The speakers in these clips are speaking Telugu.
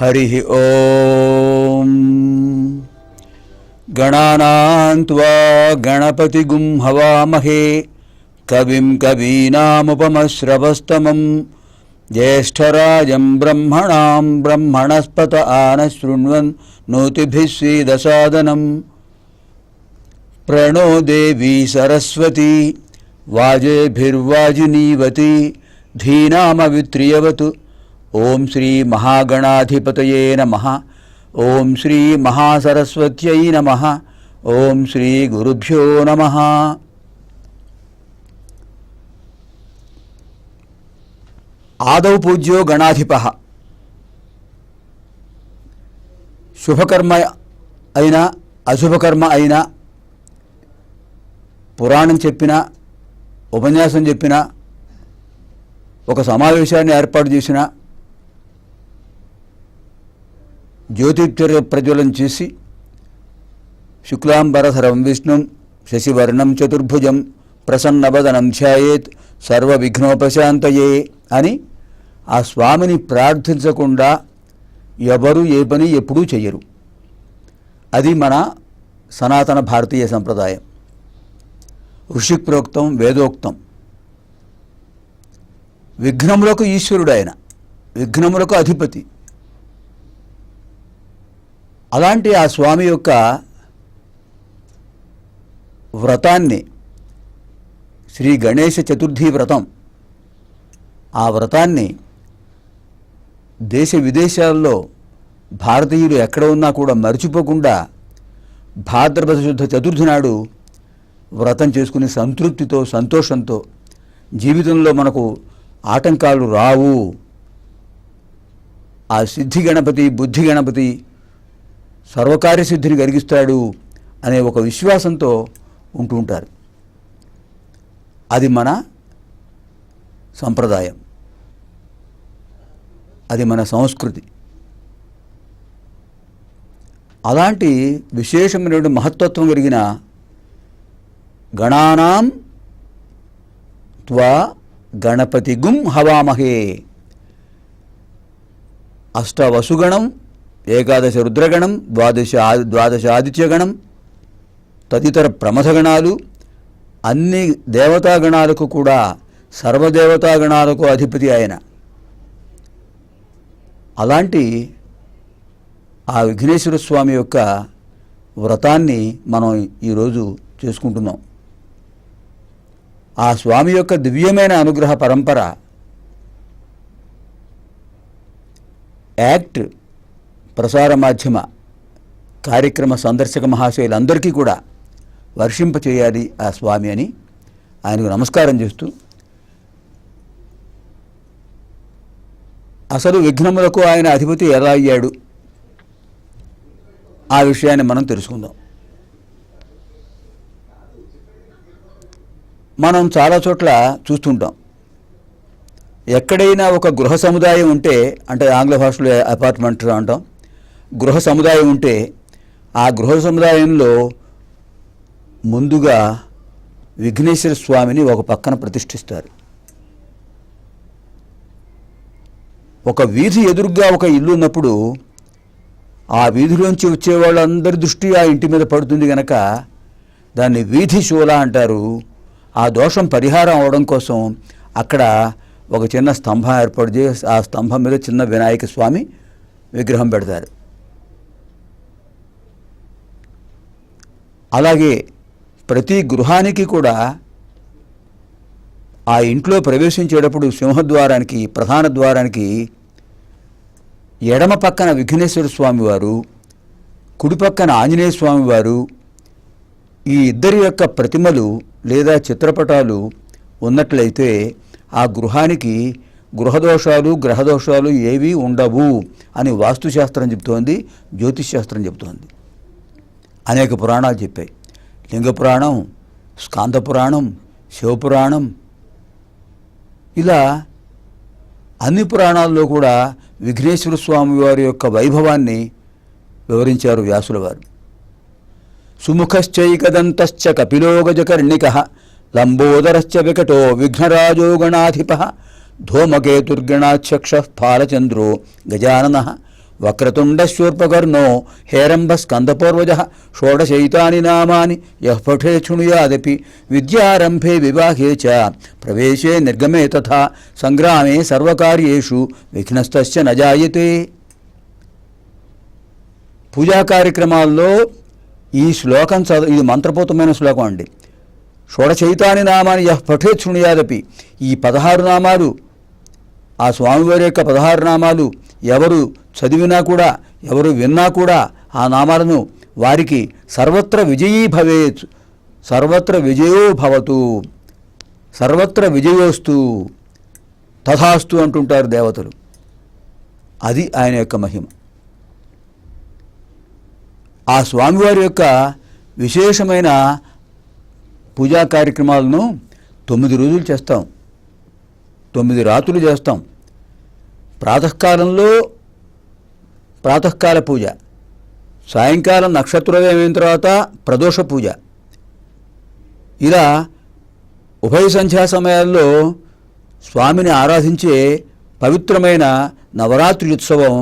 हरिः ओम। गणानां त्वा गणपतिगुं हवामहे कविं कवीनामुपमश्रवस्तमं ज्येष्ठराजं ब्रह्मणां ब्रह्मणस्पत आनशृण्वन् नोतिभिः सीदसादनं प्रणो देवी सरस्वती वाजेभिर्वाजिनीवती धीनामवित्रियवतु। ओं श्री महागणाधिपतये नमः। ओं श्री महासरस्वत्यै नमः। ओं श्री गुरुभ्यो नमः। आदौ पूज्यो गणाधिपः। शुभकर्म అయినా అశుభకర్మ అయినా పురాణం చెప్పినా ఉపన్యాసం చెప్పినా ఒక సమావేశాన్ని ఏర్పాటు చేసినా జ్యోతి ప్రజ్వలం చేసి శుక్లాంబరధరం విష్ణుం శశివర్ణం చతుర్భుజం ప్రసన్నవదనం ధ్యాయేత్ సర్వవిఘ్నోపశాంతయే అని ఆ స్వామిని ప్రార్థించకుండా ఎవరు ఏ పని ఎప్పుడూ చెయ్యరు. అది మన సనాతన భారతీయ సంప్రదాయం. ఋషి ప్రోక్తం వేదోక్తం. విఘ్నములకు ఈశ్వరుడు ఆయన, విఘ్నములకు అధిపతి. అలాంటి ఆ స్వామి యొక్క వ్రతాన్ని శ్రీ గణేశ చతుర్థి వ్రతం, ఆ వ్రతాన్ని దేశ విదేశాల్లో భారతీయులు ఎక్కడ ఉన్నా కూడా మర్చిపోకుండా భాద్రపద శుద్ధ చతుర్థి నాడు వ్రతం చేసుకుని సంతృప్తితో సంతోషంతో జీవితంలో మనకు ఆటంకాలు రావు, ఆ సిద్ధి గణపతి బుద్ధి గణపతి సర్వకార్యసిద్ధిని కలిగిస్తాడు అనే ఒక విశ్వాసంతో ఉంటూ ఉంటారు. అది మన సంప్రదాయం, అది మన సంస్కృతి. అలాంటి విశేషమైన మహత్తత్వం కలిగిన గణానాం త్వా గణపతిగుం హవామహే, అష్టవసుగణం, ఏకాదశ రుద్రగణం, ద్వాదశ ఆదిత్యగణం, తదితర ప్రమథగణాలు, అన్ని దేవతాగణాలకు కూడా సర్వదేవతాగణాలకు అధిపతి ఆయన. అలాంటి ఆ విఘ్నేశ్వర స్వామి యొక్క వ్రతాన్ని మనం ఈరోజు చేసుకుంటున్నాం. ఆ స్వామి యొక్క దివ్యమైన అనుగ్రహ పరంపర యాక్ట్ ప్రసార మాధ్యమ కార్యక్రమ సందర్శక మహాశయులందరికీ కూడా వర్షింపచేయాలి ఆ స్వామి అని ఆయనకు నమస్కారం చేస్తూ, అసలు విఘ్నములకు ఆయన అధిపతి ఎలా అయ్యాడు ఆ విషయాన్ని మనం తెలుసుకుందాం. మనం చాలా చోట్ల చూస్తుంటాం, ఎక్కడైనా ఒక గృహ సముదాయం ఉంటే, అంటే ఆంగ్ల భాషలో అపార్ట్మెంట్ అంటాం, గృహ సముదాయం ఉంటే ఆ గృహ సముదాయంలో ముందుగా విఘ్నేశ్వర స్వామిని ఒక పక్కన ప్రతిష్ఠిస్తారు. ఒక వీధి ఎదురుగా ఒక ఇల్లు ఉన్నప్పుడు ఆ వీధిలోంచి వచ్చే వాళ్ళందరి దృష్టి ఆ ఇంటి మీద పడుతుంది కనుక దాన్ని వీధి శూల అంటారు. ఆ దోషం పరిహారం అవడం కోసం అక్కడ ఒక చిన్న స్తంభం ఏర్పాటు చేసి ఆ స్తంభం మీద చిన్న వినాయక స్వామి విగ్రహం పెడతారు. అలాగే ప్రతి గృహానికి కూడా ఆ ఇంట్లో ప్రవేశించేటప్పుడు సింహద్వారానికి, ప్రధాన ద్వారానికి ఎడమ పక్కన విఘ్నేశ్వర స్వామివారు, కుడి పక్కన ఆంజనేయ స్వామివారు, ఈ ఇద్దరి యొక్క ప్రతిమలు లేదా చిత్రపటాలు ఉన్నట్లయితే ఆ గృహానికి గృహదోషాలు గ్రహదోషాలు ఏవీ ఉండవు అని వాస్తుశాస్త్రం చెబుతోంది, జ్యోతిష్శాస్త్రం చెబుతోంది. అనేక పురాణాలు చెప్పాయి. లింగ పురాణం, స్కాంద పురాణం, శివపురాణం, ఇలా అన్ని పురాణాల్లో కూడా విఘ్నేశ్వర స్వామి వారి యొక్క వైభవాన్ని వివరించారు వ్యాసుల వారు. సుముఖశ్చైకదంతశ్చ కపిలో గజకర్ణికః లంబోదరశ్చ వికటో విఘ్నరాజో గణాధిపః ధూమకేతుర్గణాధ్యక్షః ఫాలచంద్రో గజాననః వక్రతుండశూర్పకర్ణో హేరంబస్కందపూర్వజ షోడశైతాని నామాని యః పఠే శృణుయాదపి విద్యారంభే వివాహే చ ప్రవేశే నిర్గమే తథా సంగ్రామే సర్వకార్యేషు విఘ్నస్తస్య న జాయతే. పూజా కార్యక్రమాల్లో ఈ శ్లోకం ఇది మంత్రపూతమైన శ్లోకం అండి. షోడశైతాని నామాని యః పఠే శృణుయాదపి, ఈ 16 నామాలు, ఆ స్వామివారి యొక్క 16 నామాలు ఎవరు చదివినా కూడా, ఎవరు విన్నా కూడా ఆ నామాలను వారికి సర్వత్ర విజయీ భవేత్, సర్వత్ర విజయో భవతు, సర్వత్ర విజయోస్తు, తథాస్తు అంటుంటారు దేవతలు. అది ఆయన యొక్క మహిమ. ఆ స్వామివారి యొక్క విశేషమైన పూజా కార్యక్రమాలను 9 రోజులు చేస్తాం, 9 రాత్రులు చేస్తాం. ప్రాతకాలంలో ప్రాతకాల పూజ, సాయంకాలం నక్షత్రోదయం అయిన తర్వాత ప్రదోష పూజ, ఇలా ఉభయ సంధ్యా సమయాల్లో స్వామిని ఆరాధించే పవిత్రమైన నవరాత్రి ఉత్సవం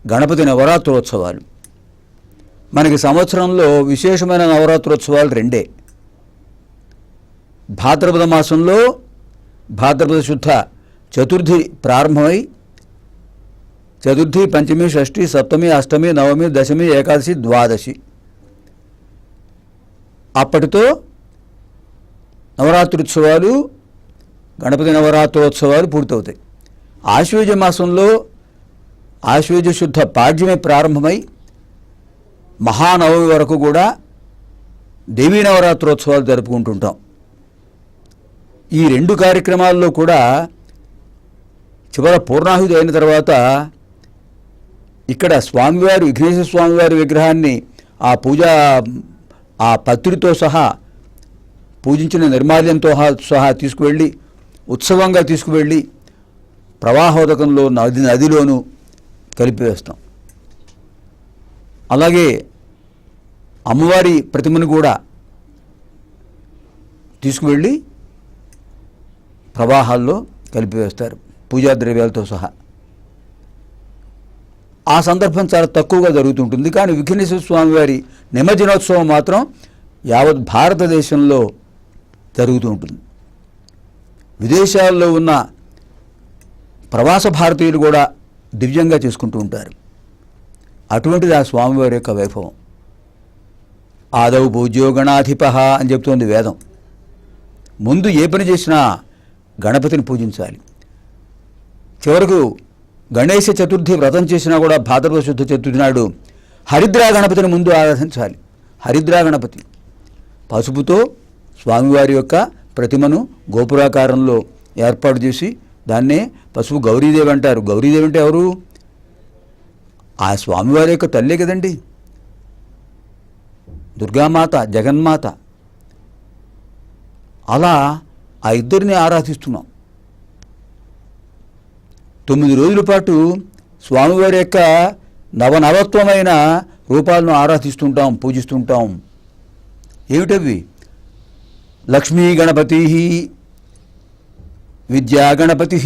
గణపతి నవరాత్రోత్సవాలు. మనకి సంవత్సరంలో విశేషమైన నవరాత్రోత్సవాలు 2. భాద్రపద మాసంలో భాద్రపద శుద్ధ చతుర్థి ప్రారంభమై చతుర్థి, పంచమి, షష్ఠి, సప్తమి, అష్టమి, నవమి, దశమి, ఏకాదశి, ద్వాదశి, అప్పటితో నవరాత్రోత్సవాలు, గణపతి నవరాత్రోత్సవాలు పూర్తవుతాయి. ఆశ్వయుజ మాసంలో ఆశ్వయుజ శుద్ధ పాడ్యమి ప్రారంభమై మహానవమి వరకు కూడా దేవీ నవరాత్రోత్సవాలు జరుపుకుంటుంటాం. ఈ 2 కార్యక్రమాల్లో కూడా చివర పూర్ణాహుతి అయిన తర్వాత ఇక్కడ స్వామివారి విఘ్నేశ్వర స్వామివారి విగ్రహాన్ని ఆ పత్రితో సహా పూజించిన నిర్మాల్యంతో సహా తీసుకువెళ్ళి ఉత్సవంగా తీసుకువెళ్ళి ప్రవాహోదకంలో నదిలోనూ కలిపివేస్తాం. అలాగే అమ్మవారి ప్రతిమను కూడా తీసుకువెళ్ళి ప్రవాహాల్లో కలిపివేస్తారు పూజా ద్రవ్యాలతో సహా. ఆ సందర్భం చాలా తక్కువగా జరుగుతుంటుంది. కానీ విఘ్నేశ్వర స్వామివారి నిమజ్జనోత్సవం మాత్రం యావత్ భారతదేశంలో జరుగుతూ ఉంటుంది. విదేశాల్లో ఉన్న ప్రవాస భారతీయులు కూడా దివ్యంగా చేసుకుంటూ ఉంటారు. అటువంటిది ఆ స్వామివారి యొక్క వైభవం. ఆదౌ పూజ్యో గణాధిపః అని చెప్తోంది వేదం. ముందు ఏ పని చేసినా గణపతిని పూజించాలి. చివరకు గణేశ చతుర్థి వ్రతం చేసినా కూడా భాద్రపద శుద్ధ చతుర్థి నాడు హరిద్రా గణపతిని ముందు ఆరాధించాలి. హరిద్రా గణపతి పసుపుతో స్వామివారి యొక్క ప్రతిమను గోపురాకారంలో ఏర్పాటు చేసి దాన్నే పసుపు గౌరీదేవి అంటారు. గౌరీదేవి అంటే ఎవరు? ఆ స్వామివారి యొక్క తల్లే కదండి, దుర్గామాత, జగన్మాత. అలా ఆ ఇద్దరిని ఆరాధిస్తున్నాం. 9 రోజుల పాటు స్వామివారి యొక్క నవనవత్వమైన రూపాలను ఆరాధిస్తుంటాం, పూజిస్తుంటాం. ఏమిటవి? లక్ష్మీ గణపతి, విద్యా గణపతి,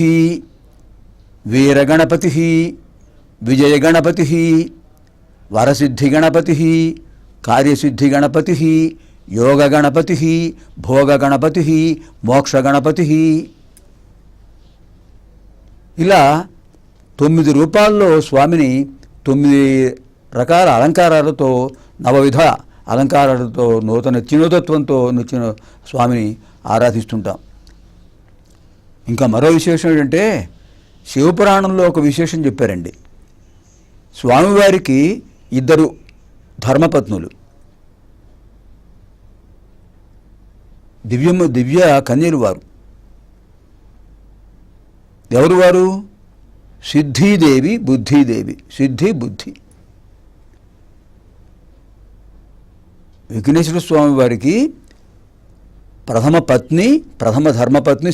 వీర గణపతి, విజయ గణపతి, వరసిద్ధి గణపతి, కార్యసిద్ధి గణపతి, యోగ గణపతి, భోగ గణపతి, మోక్ష గణపతి. ఇలా 9 రూపాల్లో స్వామిని 9 రకాల అలంకారాలతో, నవవిధ అలంకారాలతో, నిత్యనూతత్వంతో నిత్య స్వామిని ఆరాధిస్తుంటాం. ఇంకా మరో విశేషం ఏంటంటే శివపురాణంలో ఒక విశేషం చెప్పారండి. స్వామివారికి 2 ధర్మపత్నులు, దివ్య కన్యలు వారు. ఎవరు వారు? సిద్ధిదేవి, బుద్ధిదేవి. సిద్ధి, బుద్ధి. విఘ్నేశ్వర స్వామి వారికి ప్రథమ పత్ని, ప్రథమ ధర్మపత్ని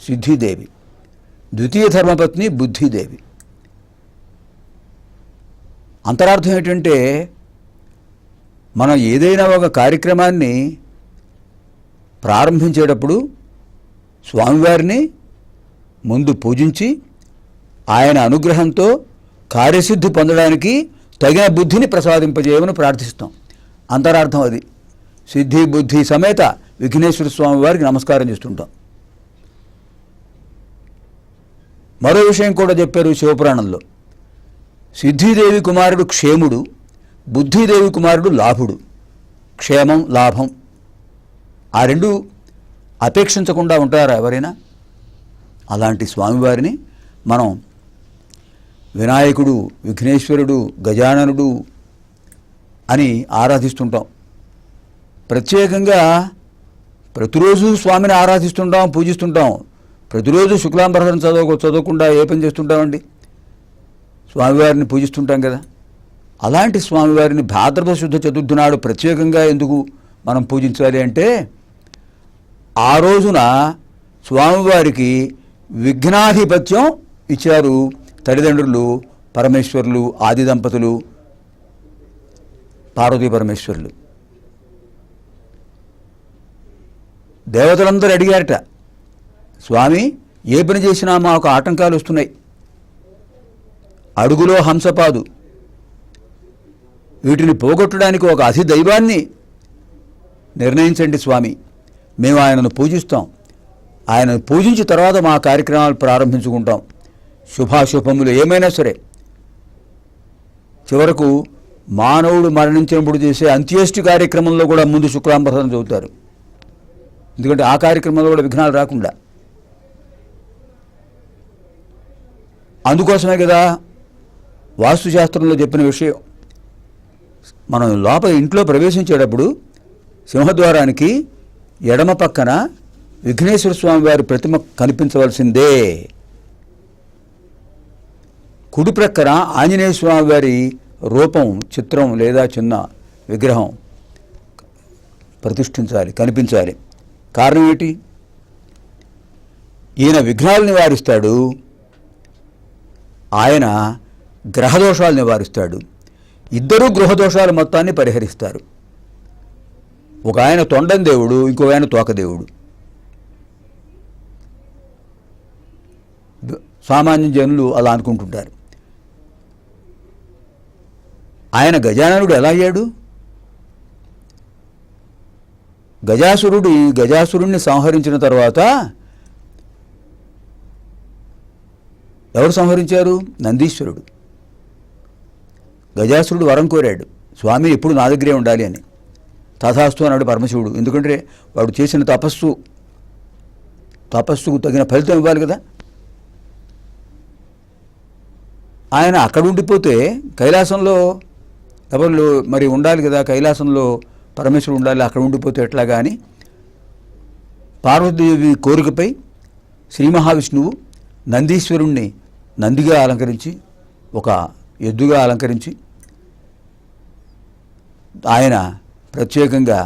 సిద్ధిదేవి, ద్వితీయ ధర్మపత్ని బుద్ధిదేవి. అంతరార్థం ఏంటంటే మనం ఏదైనా ఒక కార్యక్రమాన్ని ప్రారంభించేటప్పుడు స్వామివారిని ముందు పూజించి ఆయన అనుగ్రహంతో కార్యసిద్ధి పొందడానికి తగిన బుద్ధిని ప్రసాదింపజేయమని ప్రార్థిస్తాం. అంతరార్థం అది. సిద్ధి బుద్ధి సమేత విఘ్నేశ్వర స్వామి వారికి నమస్కారం చేస్తుంటాం. మరో విషయం కూడా చెప్పారు శివపురాణంలో. సిద్ధిదేవి కుమారుడు క్షేముడు, బుద్ధిదేవి కుమారుడు లాభుడు. క్షేమం, లాభం ఆ రెండు అపేక్షించకుండా ఉంటారా ఎవరైనా? అలాంటి స్వామివారిని మనం వినాయకుడు, విఘ్నేశ్వరుడు, గజాననుడు అని ఆరాధిస్తుంటాం. ప్రత్యేకంగా ప్రతిరోజు స్వామిని ఆరాధిస్తుంటాం, పూజిస్తుంటాం. ప్రతిరోజు శుక్లాంబరధరం చదవకుండా ఏ పని చేస్తుంటామండి? స్వామివారిని పూజిస్తుంటాం కదా. అలాంటి స్వామివారిని భాద్రపద శుద్ధ చతుర్థి నాడు ప్రత్యేకంగా ఎందుకు మనం పూజించాలి అంటే, ఆ రోజున స్వామివారికి విఘ్నాధిపత్యం ఇచ్చారు తల్లిదండ్రులు, పరమేశ్వరులు, ఆది దంపతులు, పార్వతీ పరమేశ్వరులు. దేవతలందరూ అడిగారట, స్వామి ఏ పని చేసినా మాకు ఆటంకాలు వస్తున్నాయి. అడుగులో హంసపాదు, వీటిని పోగొట్టడానికి ఒక అధిదైవాన్ని నిర్ణయించండి స్వామి. మేము ఆయనను పూజిస్తాం. ఆయనను పూజించిన తర్వాత మా కార్యక్రమాలు ప్రారంభించుకుంటాం. శుభాశుభములు ఏమైనా సరే. చివరకు మానవుడు మరణించినప్పుడు చేసే అంత్యేష్టి కార్యక్రమంలో కూడా ముందు శుక్లాంబరధరం చదువుతారు. ఎందుకంటే ఆ కార్యక్రమంలో కూడా విఘ్నాలు రాకుండా. అందుకోసమే కదా వాస్తుశాస్త్రంలో చెప్పిన విషయం. మనం లోపల ఇంట్లో ప్రవేశించేటప్పుడు సింహద్వారానికి ఎడమ పక్కన విఘ్నేశ్వర స్వామి వారి ప్రతిమ కనిపించవలసిందే. కుడి ప్రక్కన ఆంజనేయ స్వామి వారి రూపం, చిత్రం లేదా చిన్న విగ్రహం ప్రతిష్ఠించాలి, కనిపించాలి. కారణం ఏంటి? ఈయన విఘ్నాలు నివారిస్తాడు, ఆయన గ్రహదోషాలు నివారిస్తాడు. ఇద్దరూ గృహదోషాల మొత్తాన్ని పరిహరిస్తారు. ఒక ఆయన తొండం దేవుడు, ఇంకో ఆయన తోక దేవుడు. సామాన్య జనులు అలా అనుకుంటుంటారు. ఆయన గజాననుడు ఎలా అయ్యాడు? గజాసురుణ్ణి సంహరించిన తర్వాత ఎవరు సంహరించారు? నందీశ్వరుడు. గజాసురుడు వరం కోరాడు, స్వామి ఎప్పుడు నా దగ్గరే ఉండాలి అని. తథాస్తు అన్నాడు పరమశివుడు. ఎందుకంటే వాడు చేసిన తపస్సుకు తగిన ఫలితం ఇవ్వాలి కదా. ఆయన అక్కడ ఉండిపోతే కైలాసంలో ఎవరు మరి ఉండాలి కదా, కైలాసంలో పరమేశ్వరుడు ఉండాలి, అక్కడ ఉండిపోతే ఎట్లాగా అని పార్వతీదేవి కోరికపై శ్రీ మహావిష్ణువు నందీశ్వరుణ్ణి నందిగా అలంకరించి, ఒక ఎద్దుగా అలంకరించి, ఆయన ప్రత్యేకంగా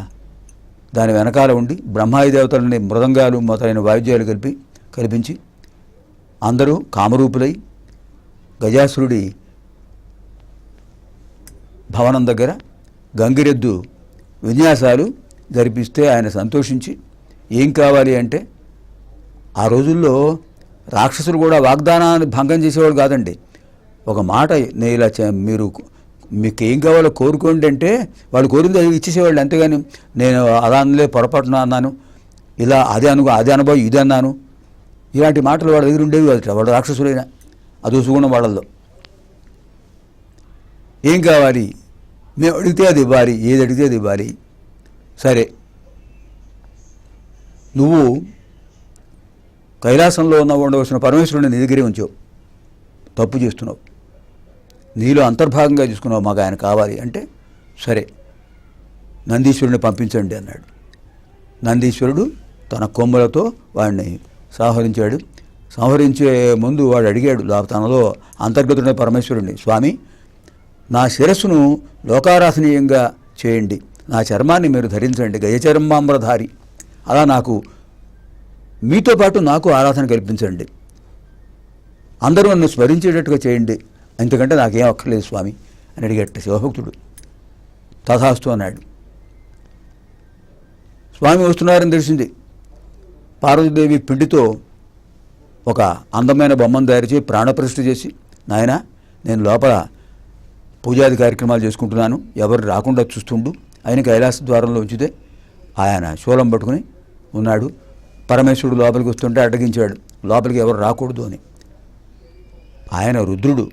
దాని వెనకాల ఉండి బ్రహ్మాది దేవతలని మృదంగాలు మొదలైన వాయిద్యాలు కల్పించి అందరూ కామరూపులై గజాసురుడి భవనం దగ్గర గంగిరెద్దు విన్యాసాలు జరిపిస్తే ఆయన సంతోషించి ఏం కావాలి అంటే, ఆ రోజుల్లో రాక్షసులు కూడా వాగ్దానాన్ని భంగం చేసేవాడు కాదండి. ఒక మాట, నేను ఇలా మీకు ఏం కావాలో కోరుకోండి అంటే వాళ్ళు కోరింది అది ఇచ్చేసేవాళ్ళు. అంతేగాని నేను అలా అనలే, పొరపాటున అన్నాను, ఇలా అది అనుభవం ఇది అన్నాను, ఇలాంటి మాటలు వాడి దగ్గర ఉండేవి కాదు. వాడు రాక్షసులైనా అదో సుగుణం వాళ్ళల్లో. ఏం కావాలి, మేము అడిగితే అది ఇవ్వాలి, ఏది అడిగితే అది ఇవ్వాలి. సరే, నువ్వు కైలాసంలో ఉండవలసిన పరమేశ్వరుడిని నీ దగ్గరే ఉంచావు, తప్పు చేస్తున్నావు, నీలో అంతర్భాగంగా తీసుకున్నావు, మాకు ఆయన కావాలి అంటే సరే నందీశ్వరుని పంపించండి అన్నాడు. నందీశ్వరుడు తన కొమ్ములతో వాడిని సంహరించాడు. సంహరించే ముందు వాడు అడిగాడు తనలో అంతర్గతుడైన పరమేశ్వరుడిని, స్వామి నా శిరస్సును లోకారాధనీయంగా చేయండి, నా చర్మాన్ని మీరు ధరించండి, గజచర్మాంబరధారి, అలా నాకు మీతో పాటు నాకు ఆరాధన కల్పించండి, అందరూ నన్ను స్మరించేటట్టుగా చేయండి, అంతకంటే నాకేం అక్కర్లేదు స్వామి అని అడిగట్ట శివభక్తుడు. తథాస్తు అన్నాడు. స్వామి వస్తున్నారని తెలిసింది. పార్వతీదేవి పిండితో ఒక అందమైన బొమ్మను తయారు చేసి ప్రాణప్రతిష్ఠ చేసి, నాయన నేను లోపల పూజాది కార్యక్రమాలు చేసుకుంటున్నాను, ఎవరు రాకుండా చూస్తుండు. ఆయన కైలాస ద్వారంలో ఉంచితే ఆయన శూలం పట్టుకుని ఉన్నాడు. పరమేశ్వరుడు లోపలికి వస్తుంటే అడ్డగించాడు, లోపలికి ఎవరు రాకూడదు అని. ఆయన రుద్రుడు,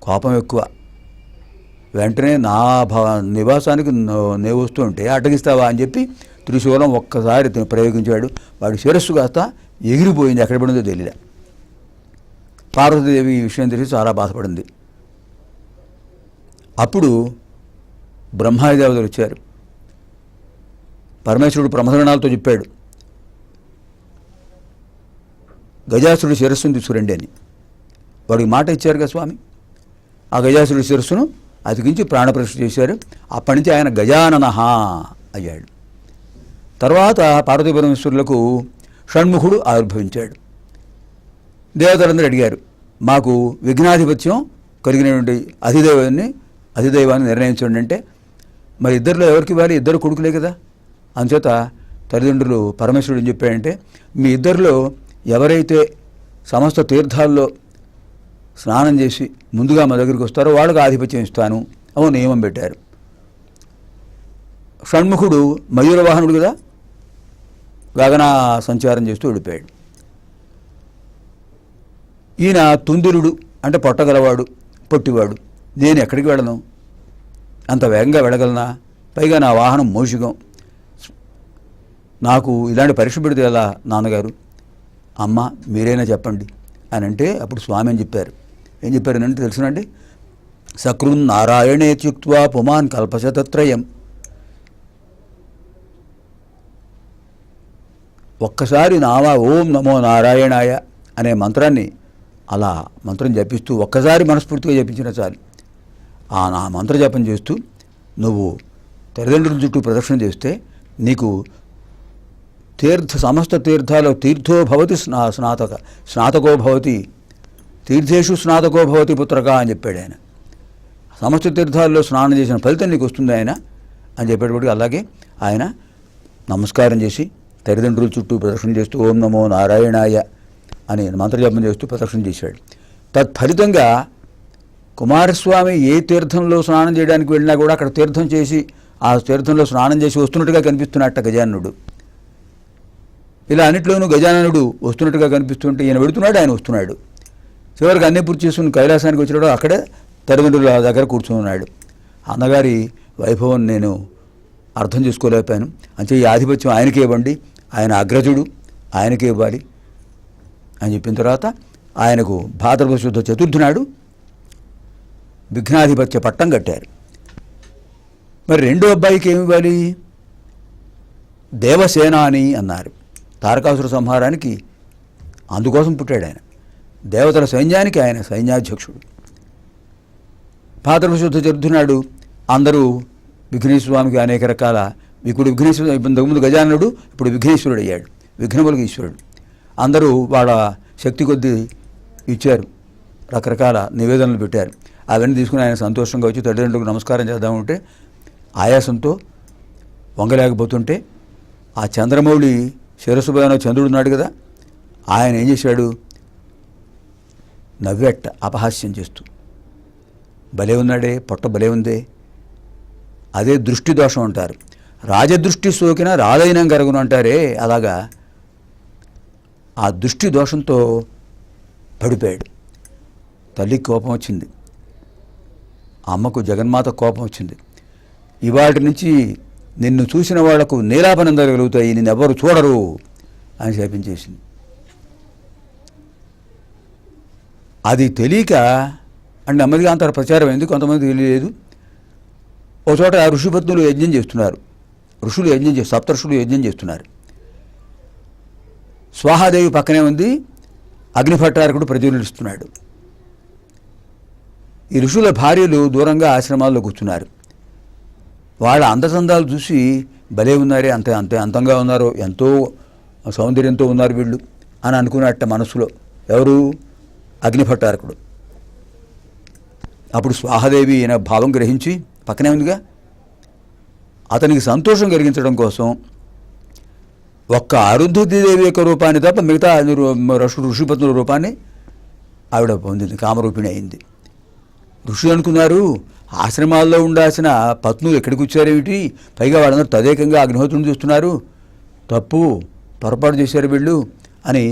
కోపం ఎక్కువ. వెంటనే నా నివాసానికి నేను వస్తుంటే అడ్డగిస్తావా అని చెప్పి త్రిశూలం ఒక్కసారి ప్రయోగించాడు. వాడి శిరస్సు కాస్త ఎగిరిపోయింది, ఎక్కడ పడిందో తెలియలే. పార్వతీదేవి ఈ విషయం తెలిసి చాలా బాధపడింది. అప్పుడు బ్రహ్మాది దేవతలు వచ్చారు. పరమేశ్వరుడు ప్రమథగణాలతో చెప్పాడు, గజాసురుడి శిరస్సును తీసుకురండి అని. వాడికి మాట ఇచ్చారు కదా స్వామి. ఆ గజాసురుడి శిరస్సును అతికించి ప్రాణప్రతిష్ఠ చేశారు. అప్పటి నుంచి ఆయన గజాననః అయ్యాడు. తర్వాత పార్వతీ పరమేశ్వరులకు షణ్ముఖుడు ఆవిర్భవించాడు. దేవతలందరూ అడిగారు, మాకు విఘ్నాధిపత్యం కలిగినటువంటి అధిదైవాన్ని నిర్ణయించండి అంటే, మరి ఇద్దరిలో ఎవరికి ఇవ్వాలి? ఇద్దరు కొడుకులే కదా. అందుచేత తల్లిదండ్రులు పరమేశ్వరుడు ఏం చెప్పాడంటే, మీ ఇద్దరిలో ఎవరైతే సమస్త తీర్థాల్లో స్నానం చేసి ముందుగా మా దగ్గరికి వస్తారో వాళ్ళకు ఆధిపత్యం ఇస్తాను అని నియమం పెట్టారు. షణ్ముఖుడు మయూరవాహనుడు కదా, గగన సంచారం చేస్తూ వెళ్ళిపోయాడు. ఈయన తుందిరుడు అంటే పొట్టగలవాడు, పొట్టివాడు. నేను ఎక్కడికి వెళ్ళను, అంత వేగంగా వెళ్ళగలనా? పైగా నా వాహనం మోషికం, నాకు ఇలాంటి పరీక్ష పెడితే ఎలా నాన్నగారు? అమ్మ మీరైనా చెప్పండి అని అంటే, అప్పుడు స్వామి అని చెప్పారు. ఏం చెప్పారనంటే తెలుసునండి, సకృన్ నారాయణే త్యుక్త్వా పుమాన్ కల్పశతత్రయం. ఒక్కసారి ఓం నమో నారాయణాయ అనే మంత్రాన్ని అలా మంత్రం జపిస్తూ ఒక్కసారి మనస్ఫూర్తిగా జపించిన చాలు. ఆ నా మంత్ర జపం చేస్తూ నువ్వు తల్లిదండ్రుల చుట్టూ ప్రదక్షిణ చేస్తే నీకు సమస్త తీర్థాలు తీర్థో భవతి స్నాతకో భవతి తీర్థేషు స్నాతకో భవతి పుత్రక అని చెప్పాడు ఆయన. సమస్త తీర్థాల్లో స్నానం చేసిన ఫలితం నీకు వస్తుంది ఆయన అని చెప్పేటప్పటికి అలాగే ఆయన నమస్కారం చేసి తల్లిదండ్రుల చుట్టూ ప్రదక్షిణ చేస్తూ ఓం నమో నారాయణాయ అని మంత్రజపం చేస్తూ ప్రదక్షిణ చేశాడు. తత్ఫలితంగా కుమారస్వామి ఏ తీర్థంలో స్నానం చేయడానికి వెళ్ళినా కూడా అక్కడ తీర్థం చేసి ఆ తీర్థంలో స్నానం చేసి వస్తున్నట్టుగా కనిపిస్తున్నట్ట గజాననుడు. ఇలా అన్నిట్లోనూ గజాననుడు వస్తున్నట్టుగా కనిపిస్తుంటే ఈయన వెడుతున్నాడు, ఆయన వస్తున్నాడు. చివరికి అన్నీ పూర్తి చేసుకుని కైలాసానికి వచ్చినాడు. అక్కడే తల్లిదండ్రుల దగ్గర కూర్చుని ఉన్నాడు. అన్నగారి వైభవం నేను అర్థం చేసుకోలేకపోయాను, అంటే ఈ ఆధిపత్యం ఆయనకే ఇవ్వండి, ఆయన అగ్రజుడు, ఆయనకే ఇవ్వాలి అని చెప్పిన తర్వాత ఆయనకు భాద్రపద శుద్ధ చతుర్థి నాడు విఘ్నాధిపత్య పట్టం కట్టారు. మరి రెండో అబ్బాయికి ఏమి ఇవ్వాలి? దేవసేనాని అన్నారు. తారకాసుర సంహారానికి అందుకోసం పుట్టాడు ఆయన. దేవతల సైన్యానికి ఆయన సైన్యాధ్యక్షుడు. భాద్రపద శుద్ధ చతుర్థి నాడు అందరూ విఘ్నేశ్వర స్వామికి అనేక రకాల ఇప్పుడు విఘ్నేశ్వరుడు ఇంతకుముందు గజాననుడు, ఇప్పుడు విఘ్నేశ్వరుడు అయ్యాడు, విఘ్నములకు ఈశ్వరుడు. అందరూ వాళ్ళ శక్తి కొద్దీ ఇచ్చారు, రకరకాల నివేదనలు పెట్టారు. అవన్నీ తీసుకుని ఆయన సంతోషంగా వచ్చి తల్లిదండ్రులకు నమస్కారం చేద్దామంటే ఆయాసంతో వంగలేకపోతుంటే ఆ చంద్రమౌళి శిరస్సు పైన చంద్రుడు ఉన్నాడు కదా, ఆయన ఏం చేశాడు? నవ్వెట్ట అపహాస్యం చేస్తూ, భలే ఉన్నాడే, పొట్ట భలే ఉందే. అదే దృష్టి దోషం అంటారు. రాజదృష్టి సోకిన రాదైనం కరుగును అంటారే, అలాగా ఆ దృష్టి దోషంతో పడిపోయాడు. తల్లికి కోపం వచ్చింది, అమ్మకు జగన్మాత కోపం వచ్చింది. ఇవాటి నుంచి నిన్ను చూసిన వాళ్లకు నీలాపనందలు కలుగుతాయి, నిన్నెవరు చూడరు అని శాపించేసింది. అది తెలియక అంటే నెమ్మదిగా అంత ప్రచారం అయింది, కొంతమంది తెలియలేదు. ఒక చోట ఋషిపత్నులు యజ్ఞం చేస్తున్నారు, సప్తఋషులు యజ్ఞం చేస్తున్నారు. స్వాహాదేవి పక్కనే ఉంది, అగ్నిభట్టారకుడు ప్రజ్వలిస్తున్నాడు. ఈ ఋషుల భార్యలు దూరంగా ఆశ్రమాల్లో కూర్చున్నారు. వాళ్ళ అందచందాలు చూసి భలే ఉన్నారే, అంతే అంతంగా ఉన్నారో, ఎంతో సౌందర్యంతో ఉన్నారు వీళ్ళు అని అనుకున్నట్ట మనసులో. ఎవరు? అగ్నిభట్టారకుడు. అప్పుడు స్వాహాదేవి ఈయన భావం గ్రహించి పక్కనే ఉందిగా, అతనికి సంతోషం కలిగించడం కోసం ఒక్క అరుంధతీదేవి యొక్క రూపాన్ని తప్ప మిగతా ఋషిపత్నుల రూపాన్ని ఆవిడ పొందింది, కామరూపిణి అయింది. ఋషులు అనుకున్నారు ఆశ్రమాల్లో ఉండాల్సిన పత్నులు ఎక్కడికి వచ్చారేమిటి, పైగా వాళ్ళందరూ తదేకంగా అగ్నిహోత్రుని చూస్తున్నారు, తప్పు పొరపాటు చేశారు వీళ్ళు అని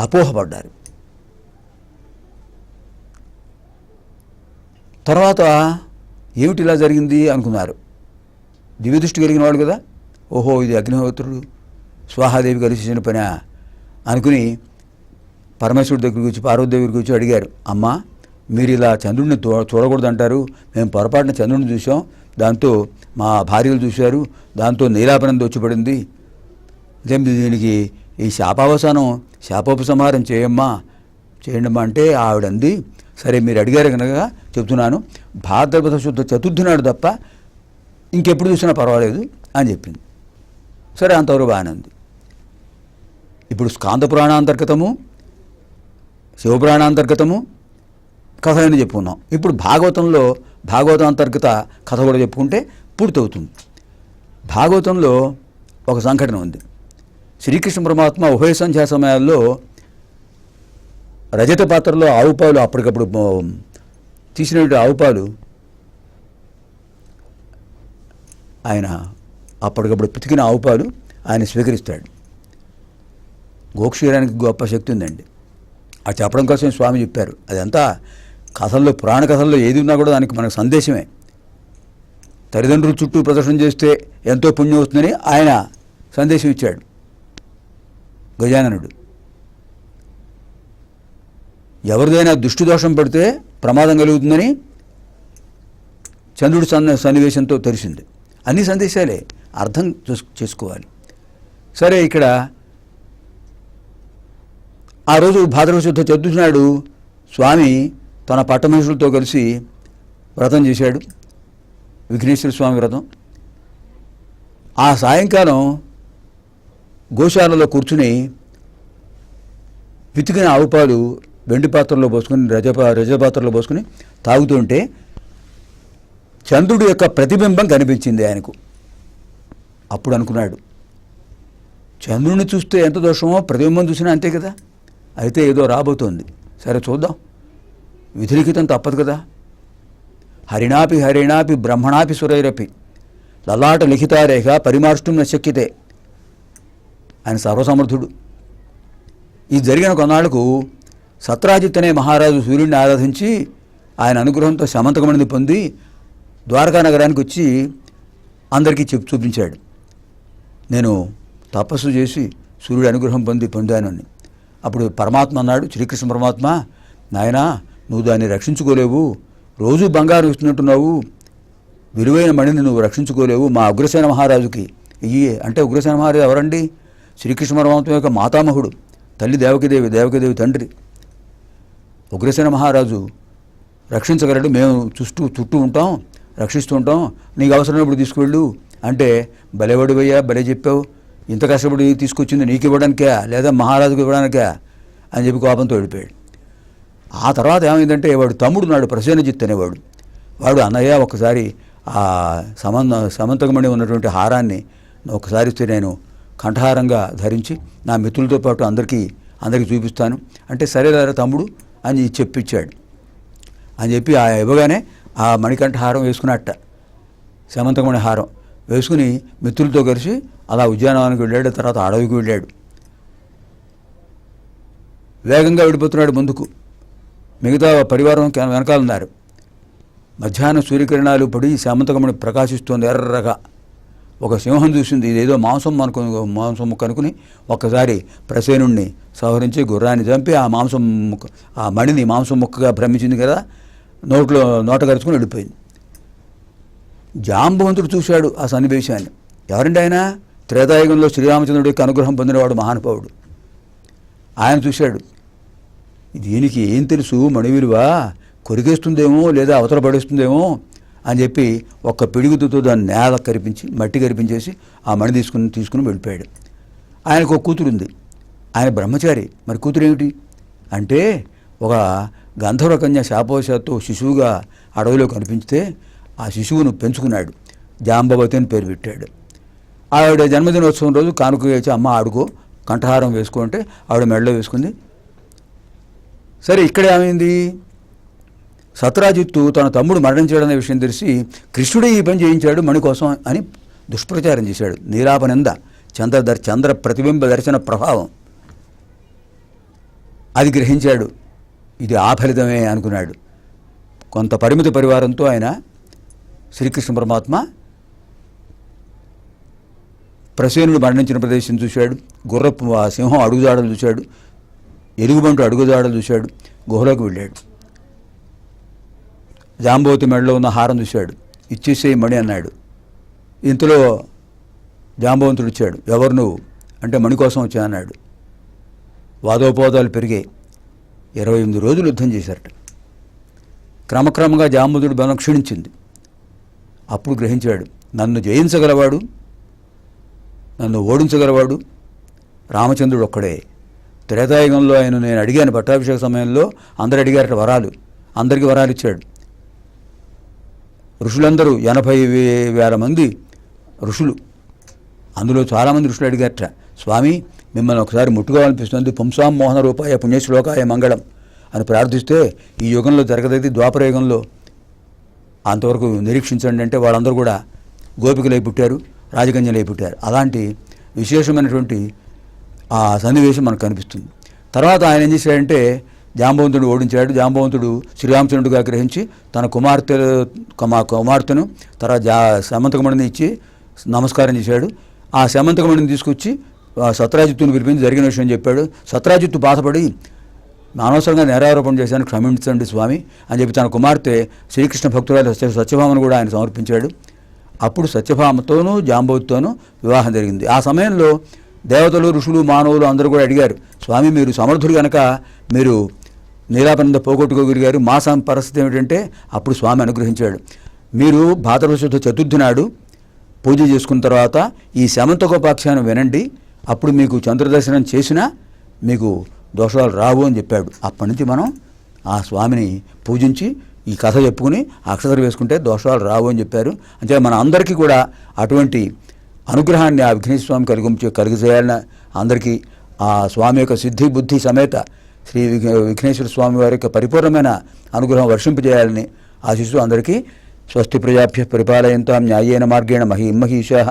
అపోహపడ్డారు. తర్వాత ఏమిటి ఇలా జరిగింది అనుకున్నారు. దివ్యదృష్టి కలిగిన వాడు కదా, ఓహో ఇది అగ్నిహోత్రుడు స్వాహాదేవి కలిసి చేసిన పని అనుకుని పరమేశ్వరుడి దగ్గరికి వచ్చి పార్వతీదేవి దగ్గరికి వచ్చి అడిగారు, అమ్మ మీరు ఇలా చంద్రుడిని చూడకూడదు అంటారు, మేము పొరపాటున చంద్రుడిని చూసాం, దాంతో మా భార్యలు చూశారు, దాంతో నీలాపనంది వచ్చి పడింది, దీనికి ఈ శాపోపసంహారం చేయండమ్మా అంటే ఆవిడంది, సరే మీరు అడిగారు కనుక చెప్తున్నాను, భాద్రపద శుద్ధ చతుర్థి నాడు తప్ప ఇంకెప్పుడు చూసినా పర్వాలేదు అని చెప్పింది. సరే అంతవరకు బాగానే ఉంది. ఇప్పుడు స్కాంద పురాణాంతర్గతము శివపురాణాంతర్గతము కథ అని చెప్పుకున్నాం. ఇప్పుడు భాగవతాంతర్గత కథ కూడా చెప్పుకుంటే పూర్తవుతుంది. భాగవతంలో ఒక సంఘటన ఉంది. శ్రీకృష్ణ పరమాత్మ ఉభయ సంధ్యా సమయాల్లో రజత పాత్రలో ఆవు పాలు అప్పటికప్పుడు తీసినటువంటి ఆవు పాలు ఆయన అప్పటికప్పుడు పితికిన ఆవు పాలు ఆయన స్వీకరిస్తాడు. గోక్షీరానికి గొప్ప శక్తి ఉందండి. అది చెప్పడం కోసం స్వామి చెప్పారు. అదంతా కథల్లో పురాణ కథల్లో ఏది ఉన్నా కూడా దానికి మనకు సందేశమే. తల్లిదండ్రుల చుట్టూ ప్రదర్శన చేస్తే ఎంతో పుణ్యం వస్తుందని ఆయన సందేశం ఇచ్చాడు గజాననుడు. ఎవరిదైనా దుష్టి దోషం పడితే ప్రమాదం కలుగుతుందని చంద్రుడి సన్నివేశంతో తెలిసింది. అన్ని సందేశాలే, అర్థం చేసుకోవాలి. సరే ఇక్కడ ఆ రోజు భాద్రపద శుద్ధ చతుర్థి నాడు స్వామి తన పట్టమనుషులతో కలిసి వ్రతం చేశాడు, విఘ్నేశ్వర స్వామి వ్రతం. ఆ సాయంకాలం గోశాలలో కూర్చుని పితికిన ఆవు పాలు వెండి పాత్రలో పోసుకుని రజ పాత్రలో పోసుకుని తాగుతుంటే చంద్రుడి యొక్క ప్రతిబింబం కనిపించింది ఆయనకు. అప్పుడు అనుకున్నాడు, చంద్రుడిని చూస్తే ఎంత దోషమో ప్రతిబింబం చూసినా అంతే కదా, అయితే ఏదో రాబోతోంది, సరే చూద్దాం, విధిలిఖితం తప్పదు కదా. హరిణాపి బ్రహ్మణాపి సురైరపి లలాట లిఖితారేఖ పరిమార్ష్టం నశక్యతే. ఆయన సర్వసమర్థుడు. ఇది జరిగిన కొన్నాళ్లకు సత్రాజిత్ అనే మహారాజు సూర్యుడిని ఆరాధించి ఆయన అనుగ్రహంతో శమంతకమణిని పొంది ద్వారకా నగరానికి వచ్చి అందరికీ చూపించాడు, నేను తపస్సు చేసి సూర్యుడి అనుగ్రహం పొందాను అని. అప్పుడు పరమాత్మ అన్నాడు, శ్రీకృష్ణ పరమాత్మ, నాయనా నువ్వు దాన్ని రక్షించుకోలేవు, రోజు బంగారం ఇస్తున్నట్టున్నావు, విలువైన మణిని నువ్వు రక్షించుకోలేవు, మా ఉగ్రసేన మహారాజుకి ఇయ్యి అంటే. ఉగ్రసేన మహారాజు ఎవరండి? శ్రీకృష్ణ పరమాత్మ యొక్క మాతామహుడు, తల్లి దేవకీదేవి తండ్రి. ఉగ్రసేన మహారాజు రక్షించగలడు, మేము చుట్టూ ఉంటాం, రక్షిస్తూ ఉంటాం, నీకు అవసరమైనప్పుడు తీసుకువెళ్ళు అంటే, భలేవాడివయ్యా, భలే చెప్పావు, ఇంత కష్టపడి తీసుకొచ్చింది నీకు ఇవ్వడానికే లేదా మహారాజుకు ఇవ్వడానికే అని చెప్పి కోపంతో వెళ్ళిపోయాడు. ఆ తర్వాత ఏమైందంటే వాడు తమ్ముడు నాడు ప్రసేనజిత్ అనేవాడు, వాడు అన్నయ్య ఒకసారి ఆ సమంతకమణి ఉన్నటువంటి హారాన్ని ఒకసారి ఇస్తే నేను కంఠహారంగా ధరించి నా మిత్రులతో పాటు అందరికీ చూపిస్తాను అంటే, సరేరా తమ్ముడు అని చెప్పించాడు. అని చెప్పి ఆ ఇవ్వగానే ఆ మణికంఠహారం వేసుకున్నట్ట, సమంతకమణి హారం వేసుకుని మిత్రులతో కలిసి అలా ఉద్యానవనానికి వెళ్ళాడు. తర్వాత అడవికి వెళ్ళాడు. వేగంగా వెళ్ళిపోతున్నాడు ముందుకు, మిగతా పరివారం వెనకాలన్నారు. మధ్యాహ్నం సూర్యకిరణాలు పడి సమంతకమణి ప్రకాశిస్తోంది ఎర్రగా. ఒక సింహం చూసింది, ఇదేదో మాంసం ముక్క అనుకుని ఒక్కసారి ప్రసేనుణ్ణి సంహరించి గుర్రాన్ని చంపి ఆ మణిని మాంసం ముక్కగా భ్రమించింది కదా, నోట గరుచుకుని వెళ్ళిపోయింది. జాంబవంతుడు చూశాడు ఆ సన్నివేశాన్ని. ఎవరండి ఆయన? త్రేతాయుగంలో శ్రీరామచంద్రుడి యొక్క అనుగ్రహం పొందినవాడు, మహానుభావుడు. ఆయన చూశాడు, దీనికి ఏం తెలుసు, మణి విలువ కొరికేస్తుందేమో లేదా అవతల పడేస్తుందేమో అని చెప్పి ఒక్క పిడుగుతో దాన్ని నేల మట్టి కరిపించేసి ఆ మణి తీసుకుని వెళ్ళిపోయాడు. ఆయనకు ఒక కూతురు ఉంది, ఆయన బ్రహ్మచారి. మరి కూతురు ఏమిటి అంటే, ఒక గంధర్వ కన్య శాపవశాత్తు శిశువుగా అడవిలో కనిపించితే ఆ శిశువును పెంచుకున్నాడు, జాంబవతి అని పేరు పెట్టాడు. ఆవిడ జన్మదినోత్సవం రోజు కానుక వేసి అమ్మ ఆడుకో కంఠహారం వేసుకో అంటే ఆవిడ మెడలో వేసుకుంది. సరే ఇక్కడ ఏమైంది, సత్రాజిత్తు తన తమ్ముడు మరణించాడనే విషయం తెలిసి కృష్ణుడే ఈ పని చేయించాడు మణి కోసం అని దుష్ప్రచారం చేశాడు. నీలాపనింద, చంద్ర ప్రతిబింబ దర్శన ప్రభావం అది గ్రహించాడు. ఇది ఆ ఫలితమే అనుకున్నాడు. కొంత పరిమిత పరివారంతో ఆయన శ్రీకృష్ణ పరమాత్మ ప్రసేనుడు మరణించిన ప్రదేశం చూశాడు, గుర్రపు సింహం అడుగుజాడలు చూశాడు, ఎలుగుబంటు అడుగుజాడలు చూశాడు, గుహలోకి వెళ్ళాడు. జాంబవతి మెడలో ఉన్న హారం చూశాడు, ఇచ్చేసేయి మణి అన్నాడు. ఇంతలో జాంబవంతుడు ఇచ్చాడు. ఎవరు నువ్వు అంటే మణి కోసం వచ్చా అన్నాడు. వాదోపవాదాలు పెరిగాయి. 28 రోజులు యుద్ధం చేశారట. క్రమక్రమంగా జాంబవంతుడి బలం క్షీణించింది. అప్పుడు గ్రహించాడు, నన్ను జయించగలవాడు, నన్ను ఓడించగలవాడు రామచంద్రుడు ఒక్కడే. త్రేతాయుగంలో ఆయన నేను అడిగాను పట్టాభిషేక సమయంలో, అందరు అడిగారట వరాలు, అందరికీ వరాలు ఇచ్చాడు. ఋషులందరూ 80,000 మంది ఋషులు, అందులో చాలామంది ఋషులు అడిగారట, స్వామి మిమ్మల్ని ఒకసారి ముట్టుకోవాలనిపిస్తుంది, పుంసాం మోహన రూపాయ పుణ్యశ్లోకాయ మంగళం అని ప్రార్థిస్తే ఈ యుగంలో జరగదైతే ద్వాపర యుగంలో అంతవరకు నిరీక్షించండి అంటే వాళ్ళందరూ కూడా గోపికలై పుట్టారు, రాజకన్యలై పుట్టారు. అలాంటి విశేషమైనటువంటి ఆ సన్నివేశం మనకు కనిపిస్తుంది. తర్వాత ఆయన ఏం చేశాడంటే జాంబవంతుడు ఓడించాడు. జాంబవంతుడు శ్రీరామచంద్రుడిగా గ్రహించి తన కుమార్తెను తర్వాత సమంతకమణిని ఇచ్చి నమస్కారం చేశాడు. ఆ సమంతకమణిని తీసుకొచ్చి సత్రాజిత్తుని పిలిపించి జరిగిన విషయం చెప్పాడు. సత్రాజిత్తు బాధపడి అనవసరంగా నేరారోపణ చేశాను, క్షమించండి స్వామి అని చెప్పి తన కుమార్తె శ్రీకృష్ణ భక్తురాలు సత్యభామను కూడా ఆయన సమర్పించాడు. అప్పుడు సత్యభామతోనూ జాంబవతితోనూ వివాహం జరిగింది. ఆ సమయంలో దేవతలు, ఋషులు, మానవులు అందరూ కూడా అడిగారు, స్వామి మీరు సమర్థులు కనుక మీరు నీలాపనింద పోగొట్టుకోగలిగారు, మా పరిస్థితి ఏమిటంటే అప్పుడు స్వామి అనుగ్రహించాడు. మీరు భాద్రపద శుద్ధ చతుర్థి నాడు పూజ చేసుకున్న తర్వాత ఈ శమంతకోపాఖ్యానం వినండి, అప్పుడు మీకు చంద్రదర్శనం చేసినా మీకు దోషాలు రావు అని చెప్పాడు. అప్పటి నుంచి మనం ఆ స్వామిని పూజించి ఈ కథ చెప్పుకుని అక్షతలు వేసుకుంటే దోషాలు రావు అని చెప్పారు. అంటే మన అందరికీ కూడా అటువంటి అనుగ్రహాన్ని ఆ విఘ్నేశ్వర స్వామి కలిగజేయాలని అందరికీ ఆ స్వామి యొక్క సిద్ధి బుద్ధి సమేత శ్రీ విఘ్నేశ్వర స్వామి వారి యొక్క పరిపూర్ణమైన అనుగ్రహం వర్షింపజేయాలని ఆశిస్తూ అందరికీ స్వస్తి ప్రజాభ్య పరిపాలయంతాం న్యాయేన మార్గేణ మహీమహీషాః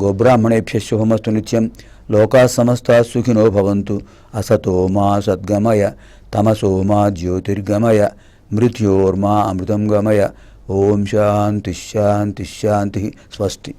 గోబ్రాహ్మణేభ్యః శుభమస్తు నిత్యం లోకాः సమస్తాः సుఖినో భవంతు అసతో మా సద్గమయ తమసో మా జ్యోతిర్గమయ మృత్యోర్మా అమృతం గమయ ఓం శాంతి శాంతి శాంతి స్వస్తి.